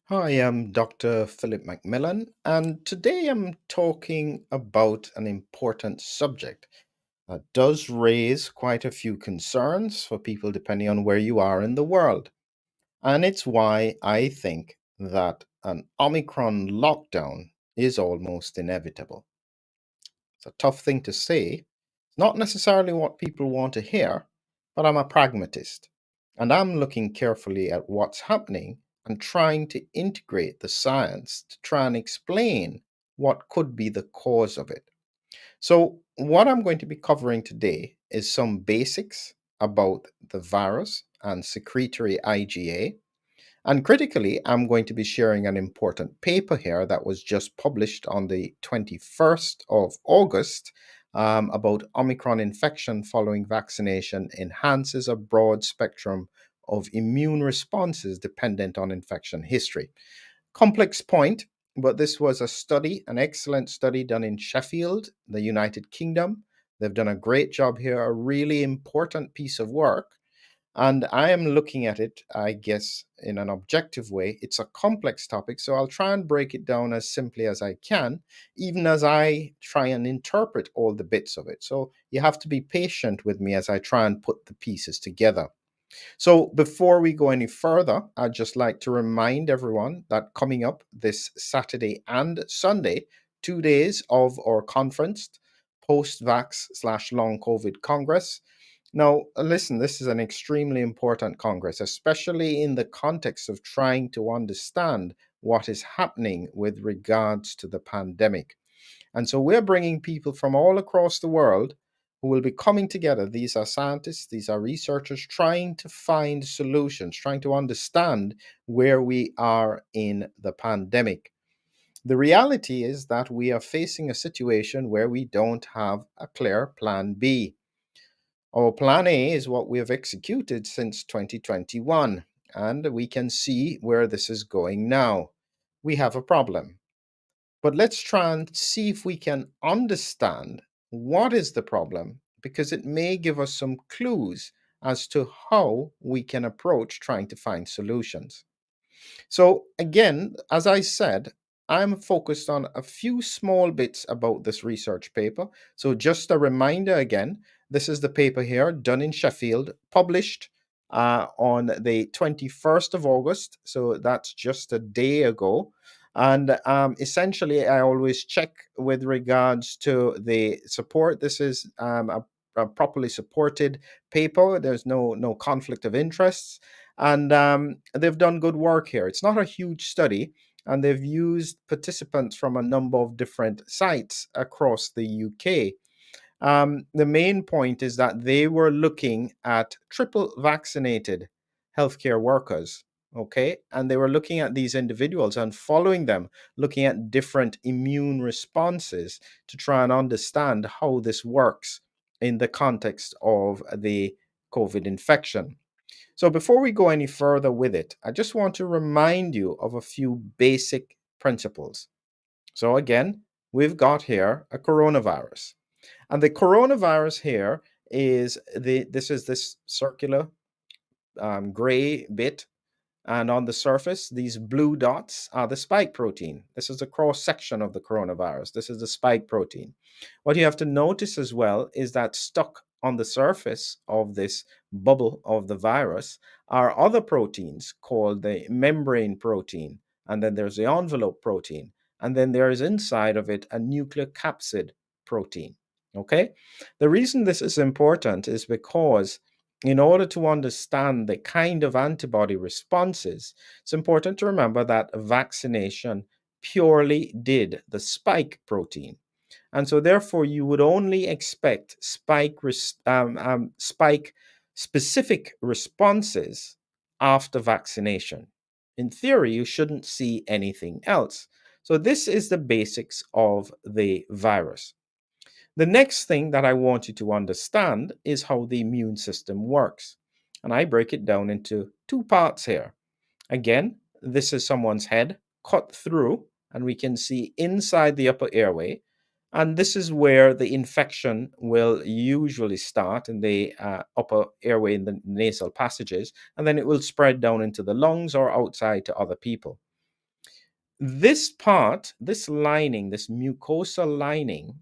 Hi, I'm Dr. Philip Macmillan, and today I'm talking about an important subject that does raise quite a few concerns for people depending on where you are in the world. And it's why I think that an Omicron lockdown is almost inevitable. It's a tough thing to say. It's not necessarily what people want to hear, but I'm a pragmatist. And I'm looking carefully at what's happening and trying to integrate the science to try and explain what could be the cause of it. So, what I'm going to be covering today is some basics about the virus and secretory IgA, and critically, I'm going to be sharing an important paper here that was just published on the 21st of August about Omicron infection following vaccination enhances a broad spectrum of immune responses dependent on infection history. Complex point, but this was a study, an excellent study done in Sheffield, the United Kingdom. They've done a great job here, a really important piece of work, and I am looking at it, I guess, in an objective way. It's a complex topic, so I'll try and break it down as simply as I can, even as I try and interpret all the bits of it. So you have to be patient with me as I try and put the pieces together. So before we go any further, I'd just like to remind everyone that coming up this Saturday and Sunday, 2 days of our conference, post-vax/long COVID Congress. Now, listen, this is an extremely important Congress, especially in the context of trying to understand what is happening with regards to the pandemic. And so we're bringing people from all across the world who will be coming together. These are scientists, these are researchers trying to find solutions, trying to understand where we are in the pandemic. The reality is that we are facing a situation where we don't have a clear plan B. Our plan A is what we have executed since 2021, and we can see where this is going now. We have a problem. But let's try and see if we can understand what is the problem, because it may give us some clues as to how we can approach trying to find solutions. So, again, as I said, I'm focused on a few small bits about this research paper. So, just a reminder again, this is the paper here done in Sheffield, published on the 21st of August. So, that's just a day ago. And essentially, I always check with regards to the support. This is a properly supported paper. There's no conflict of interests, and they've done good work here. It's not a huge study, and they've used participants from a number of different sites across the UK. The main point is that they were looking at triple vaccinated healthcare workers. Okay, and they were looking at these individuals and following them, looking at different immune responses to try and understand how this works in the context of the COVID infection. So before we go any further with it, I just want to remind you of a few basic principles. So again, we've got here a coronavirus. And the coronavirus here is this circular gray bit, and on the surface, these blue dots are the spike protein. This is a cross section of the coronavirus. This is the spike protein. What you have to notice as well is that stuck on the surface of this bubble of the virus are other proteins called the membrane protein. And then there's the envelope protein. And then there is inside of it a nucleocapsid protein. Okay? The reason this is important is because in order to understand the kind of antibody responses, it's important to remember that vaccination purely did the spike protein. And so, therefore, you would only expect spike specific responses after vaccination. In theory, you shouldn't see anything else. So, this is the basics of the virus. The next thing that I want you to understand is how the immune system works. And I break it down into two parts here. Again, this is someone's head cut through, and we can see inside the upper airway. And this is where the infection will usually start in the upper airway in the nasal passages, and then it will spread down into the lungs or outside to other people. This part, this lining, this mucosal lining,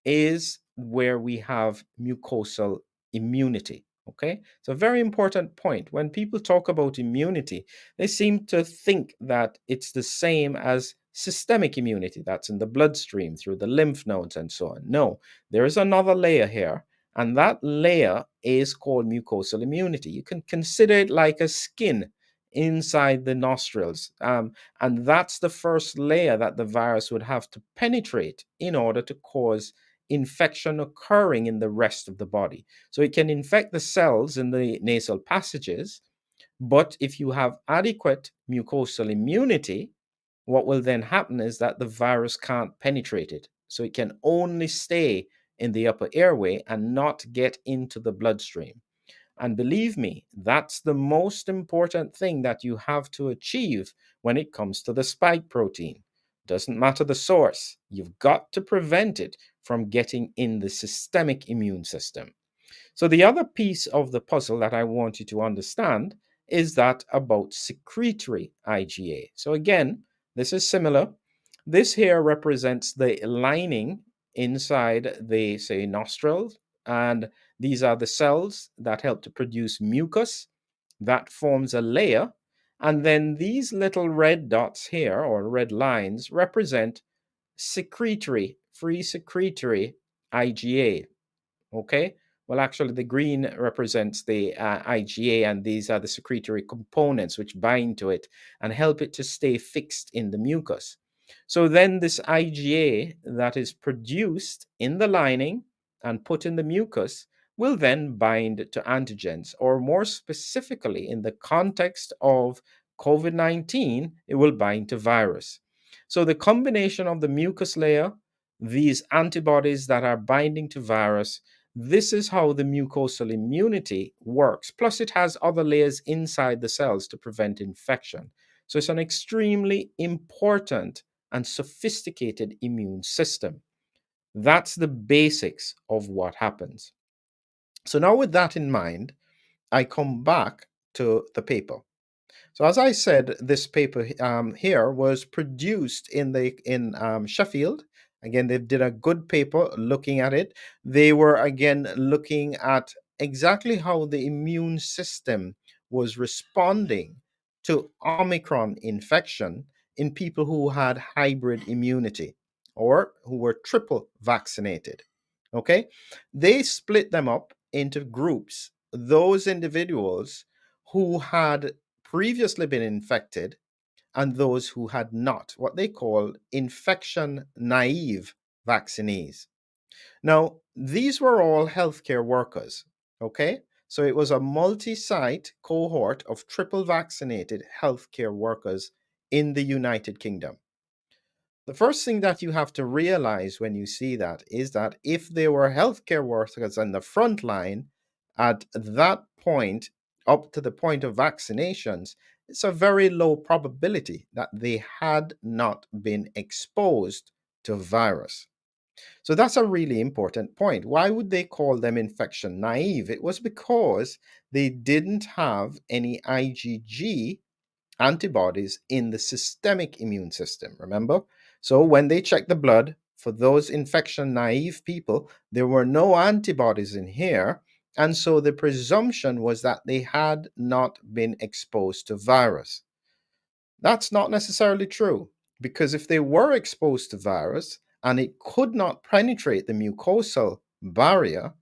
is where we have mucosal immunity. Okay, it's a very important point. When people talk about immunity, they seem to think that it's the same as systemic immunity, that's in the bloodstream through the lymph nodes and so on. No, there is another layer here, and that layer is called mucosal immunity. You can consider it like a skin inside the nostrils. And that's the first layer that the virus would have to penetrate in order to cause infection occurring in the rest of the body. So it can infect the cells in the nasal passages, but if you have adequate mucosal immunity, what will then happen is that the virus can't penetrate it. So it can only stay in the upper airway and not get into the bloodstream. And believe me, that's the most important thing that you have to achieve when it comes to the spike protein. Doesn't matter the source, you've got to prevent it from getting in the systemic immune system. So, the other piece of the puzzle that I want you to understand is that about secretory IgA. So, again, this is similar. This here represents the lining inside the, say, nostrils, and these are the cells that help to produce mucus that forms a layer. And then these little red dots here, or red lines, represent secretory, free secretory IgA. Okay. Well, actually, the green represents the IgA, and these are the secretory components which bind to it and help it to stay fixed in the mucus. So then, this IgA that is produced in the lining and put in the mucus will then bind to antigens, or more specifically, in the context of COVID 19, it will bind to virus. So, the combination of the mucus layer, these antibodies that are binding to virus, this is how the mucosal immunity works. Plus, it has other layers inside the cells to prevent infection. So, it's an extremely important and sophisticated immune system. That's the basics of what happens. So, now with that in mind, I come back to the paper. So as I said, this paper here was produced in Sheffield. Again, they did a good paper looking at it. They were again looking at exactly how the immune system was responding to Omicron infection in people who had hybrid immunity or who were triple vaccinated. Okay, they split them up into groups. Those individuals who had previously been infected and those who had not, what they call infection naive vaccinees. Now, these were all healthcare workers, okay? So it was a multi site cohort of triple vaccinated healthcare workers in the United Kingdom. The first thing that you have to realize when you see that is that if there were healthcare workers on the front line at that point, up to the point of vaccinations, it's a very low probability that they had not been exposed to virus. So that's a really important point. Why would they call them infection naive? It was because they didn't have any IgG antibodies in the systemic immune system, remember? So when they checked the blood for those infection naive people, there were no antibodies in here. And so the presumption was that they had not been exposed to virus. That's not necessarily true, because if they were exposed to virus and it could not penetrate the mucosal barrier,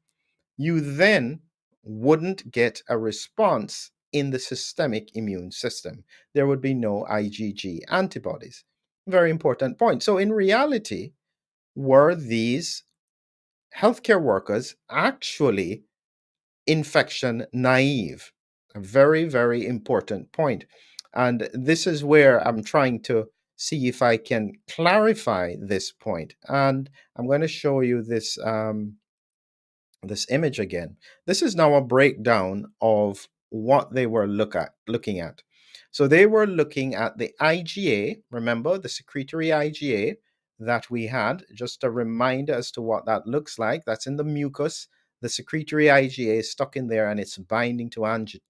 you then wouldn't get a response in the systemic immune system. There would be no IgG antibodies. Very important point. So, in reality, were these healthcare workers actually infection naive? A very, very important point. And this is where I'm trying to see if I can clarify this point. And I'm going to show you this image again. This is now a breakdown of what they were looking at. So they were looking at the IgA, remember the secretory IgA that we had, just a reminder as to what that looks like. That's in the mucus. The secretory IgA is stuck in there and it's binding to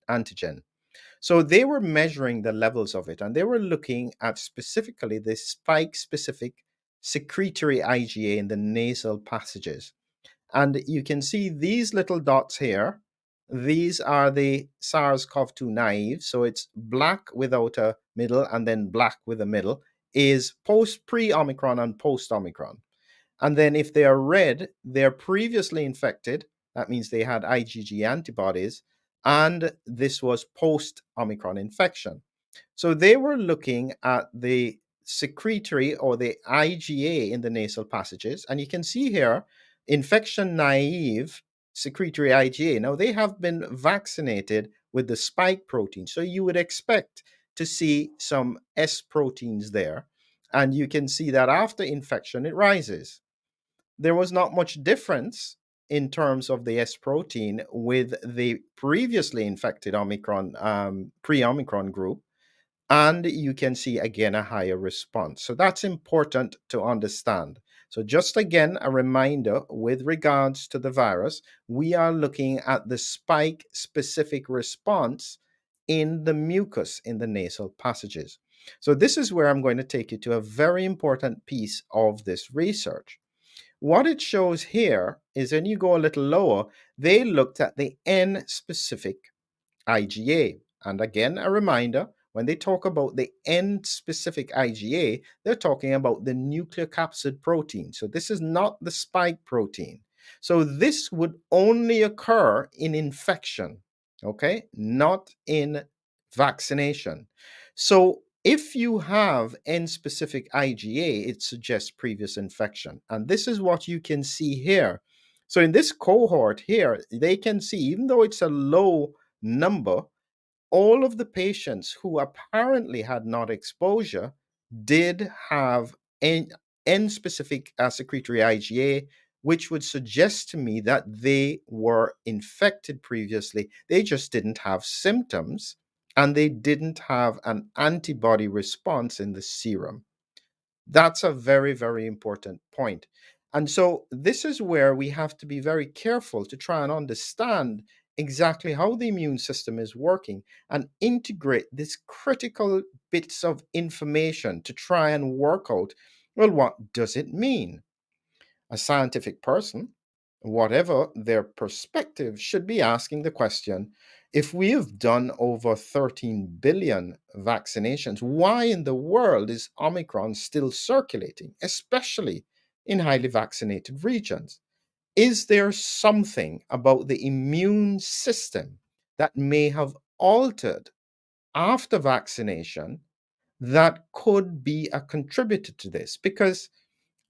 antigen. So they were measuring the levels of it, and they were looking at specifically the spike specific secretory IgA in the nasal passages. And you can see these little dots here. These are the SARS-CoV-2 naive. So it's black without a middle and then black with a middle, is pre-Omicron and post-Omicron. And then if they are red, they're previously infected. That means they had IgG antibodies. And this was post-Omicron infection. So they were looking at the secretory or the IgA in the nasal passages. And you can see here, infection naive secretory IgA. Now, they have been vaccinated with the spike protein. So you would expect to see some S proteins there. And you can see that after infection, it rises. There was not much difference in terms of the S protein with the previously infected Omicron, pre-Omicron group. And you can see again a higher response. So that's important to understand. So just again, a reminder with regards to the virus, we are looking at the spike specific response in the mucus in the nasal passages. So this is where I'm going to take you to a very important piece of this research. What it shows here is when you go a little lower, they looked at the N specific IgA. And again, a reminder, when they talk about the N specific IgA, they're talking about the nucleocapsid protein. So this is not the spike protein. So this would only occur in infection, okay, not in vaccination. So if you have N specific IgA, it suggests previous infection. And this is what you can see here. So in this cohort here, they can see, even though it's a low number, all of the patients who apparently had not exposure did have N specific secretory IgA, which would suggest to me that they were infected previously. They just didn't have symptoms and they didn't have an antibody response in the serum. That's a very, very important point. And so this is where we have to be very careful to try and understand exactly how the immune system is working and integrate these critical bits of information to try and work out, well, what does it mean? A scientific person, whatever their perspective, should be asking the question, if we have done over 13 billion vaccinations, why in the world is Omicron still circulating, especially in highly vaccinated regions? Is there something about the immune system that may have altered after vaccination that could be a contributor to this? Because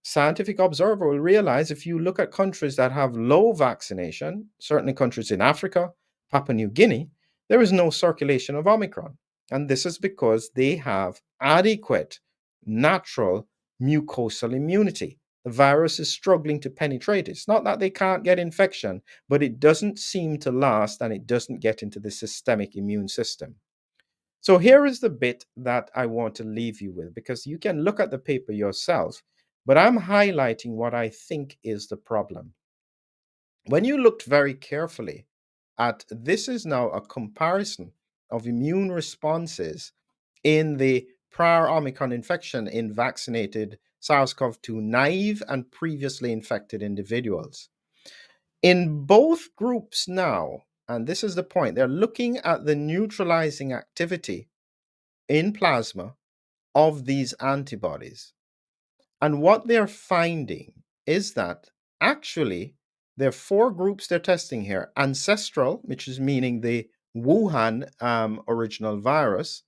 scientific observer will realize, if you look at countries that have low vaccination, certainly countries in Africa, Papua New Guinea, there is no circulation of Omicron. And this is because they have adequate natural mucosal immunity. The virus is struggling to penetrate. It's not that they can't get infection, but it doesn't seem to last and it doesn't get into the systemic immune system. So here is the bit that I want to leave you with, because you can look at the paper yourself, but I'm highlighting what I think is the problem. When you looked very carefully at this, is now a comparison of immune responses in the prior Omicron infection in vaccinated SARS-CoV-2 naive and previously infected individuals. In both groups now, and this is the point, they're looking at the neutralizing activity in plasma of these antibodies. And what they're finding is that actually there are four groups they're testing here: ancestral, which is meaning the Wuhan original virus.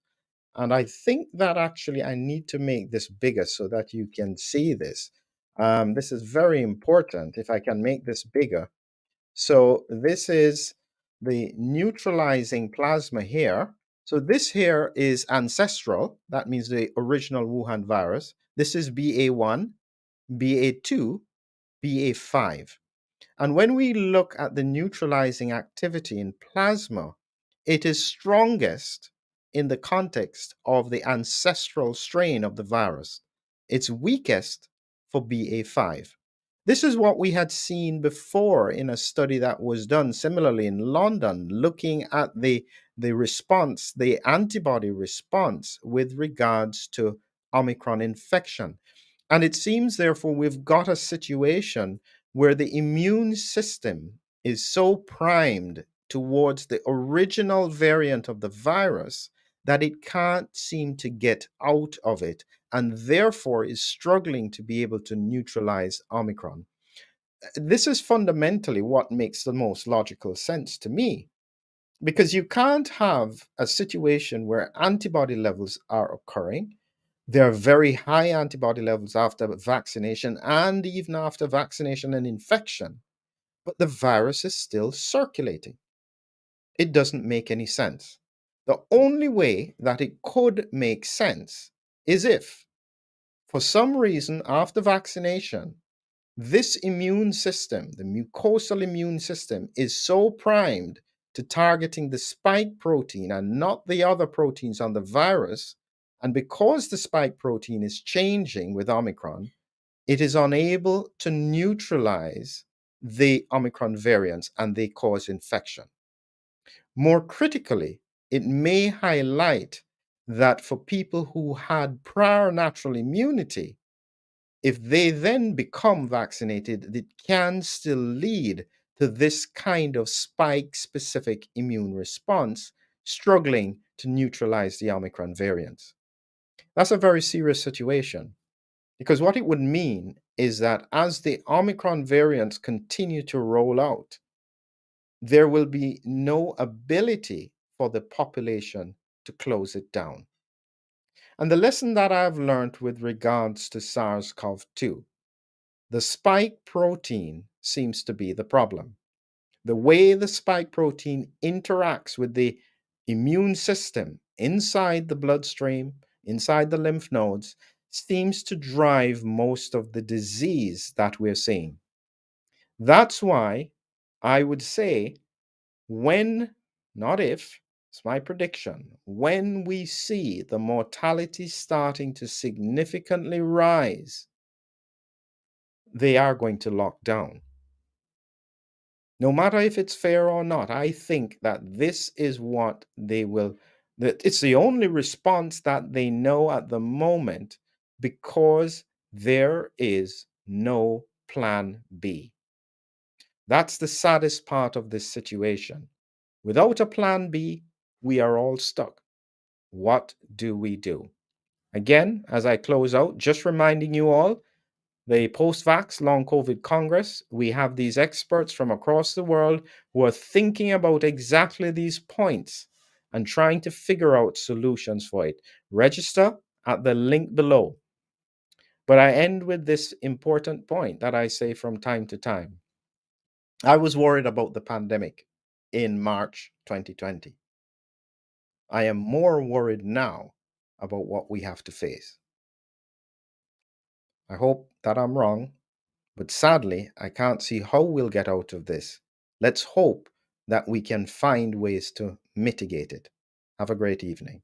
And I think that actually I need to make this bigger so that you can see this. This is very important if I can make this bigger. So this is the neutralizing plasma here. So this here is ancestral. That means the original Wuhan virus. This is BA1, BA2, BA5. And when we look at the neutralizing activity in plasma, it is strongest in the context of the ancestral strain of the virus. It's weakest for BA5. This is what we had seen before in a study that was done similarly in London, looking at the the antibody response with regards to Omicron infection. And it seems, therefore, we've got a situation where the immune system is so primed towards the original variant of the virus that it can't seem to get out of it, and therefore is struggling to be able to neutralize Omicron. This is fundamentally what makes the most logical sense to me, because you can't have a situation where antibody levels are occurring. There are very high antibody levels after vaccination and even after vaccination and infection, but the virus is still circulating. It doesn't make any sense. The only way that it could make sense is if, for some reason, after vaccination, this immune system, the mucosal immune system, is so primed to targeting the spike protein and not the other proteins on the virus. And because the spike protein is changing with Omicron, it is unable to neutralize the Omicron variants and they cause infection. More critically, it may highlight that for people who had prior natural immunity, if they then become vaccinated, it can still lead to this kind of spike specific immune response, struggling to neutralize the Omicron variants. That's a very serious situation, because what it would mean is that as the Omicron variants continue to roll out, there will be no ability for the population to close it down. And the lesson that I've learned with regards to SARS-CoV-2, the spike protein seems to be the problem. The way the spike protein interacts with the immune system inside the bloodstream, inside the lymph nodes, seems to drive most of the disease that we're seeing. That's why I would say when, not if, it's my prediction, when we see the mortality starting to significantly rise, they are going to lock down. No matter if it's fair or not, I think that this is what they will, that it's the only response that they know at the moment, because there is no plan B. That's the saddest part of this situation. Without a plan B, we are all stuck. What do we do? Again, as I close out, just reminding you all, the post-vax long COVID Congress, we have these experts from across the world who are thinking about exactly these points and trying to figure out solutions for it. Register at the link below. But I end with this important point that I say from time to time. I was worried about the pandemic in March 2020. I am more worried now about what we have to face. I hope that I'm wrong, but sadly, I can't see how we'll get out of this. Let's hope that we can find ways to mitigate it. Have a great evening.